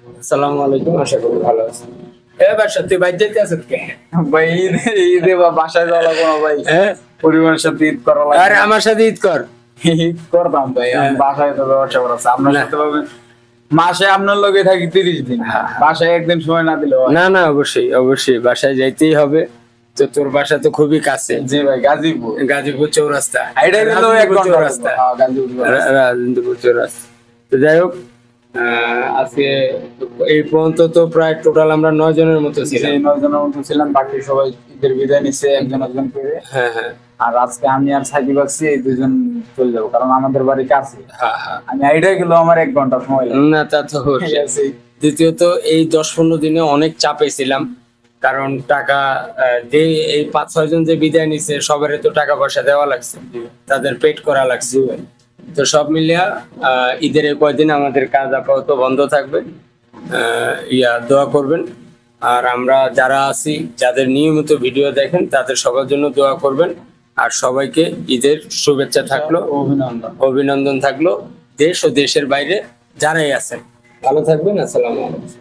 আসসালামু আলাইকুম, আশা করি ভালো আছেন। এবার সত্যি বাইর যেতে আছেন কে? ভাই ঈদে বা বাসায় যাওয়া লাগবো না ভাই, হ্যাঁ, পরিবারের সাথে ঈদ করা আরে লাগবে। আমার সাথে ঈদ কর। ঈদ করতাম ভাই, আমি হ্যাঁ। বাসায় তো ব্যবসা করা আপনার না। সাথে পাবেন। মাসে আপনার লগে থাকি 30 দিন, বাসায় একদিন সময় না দিলে হয় না না, অবশ্যই অবশ্যই বাসায় যাইতেই হবে। তো তোর বাসা তো খুবই কাছে, জি ভাই, গাজীপুর। গাজীপুর চৌরাস্তা। এটা গেল এক রাজেন্দ্রপুর ঘন্টা চৌরাস্তা। হ্যাঁ, গাজীপুর চৌরাস্তা। রাজেন্দ্রপুর চৌরাস্তা। তো যাই হোক, আজকে এই পর্যন্ত তো প্রায় টোটাল আমরা 9 জনের মতো যে ছিলাম। 9 জনের মতো ছিলাম, বাকি সবাই ঈদের বিদায় নিচ্ছে একজন একজন করে। হ্যাঁ হ্যাঁ আর আজকে আমি আর সাকিব আছি, এই দুজন চলে যাবো, কারণ আমাদের বাড়ি কাছে। হ্যাঁ হ্যাঁ। আমি আইডিয়া গেল আমার 1 ঘন্টা সময় লাগে। না তা তো অবশ্যই। দ্বিতীয়ত এই 10-15 দিনে অনেক চাপে ছিলাম, কারণ টাকা যে এই 5-6 জন যে বিদায় নিছে সবারই তো টাকা পয়সা দেওয়া লাগছে, তাদের পেড করা লাগছে। তো সব মিলিয়া ঈদের এই কয়দিন আমাদের কাজ আপাতত বন্ধ থাকবে। দোয়া করবেন। আর আমরা যারা আছি, যাদের নিয়মিত ভিডিও দেখেন, তাদের সবার জন্য দোয়া করবেন। আর সবাইকে ঈদের শুভেচ্ছা থাকলো, অভিনন্দন। অভিনন্দন থাকলো। দেশ ও দেশের বাইরে যারাই আছেন ভালো থাকবেন। আসসালামু আলাইকুম।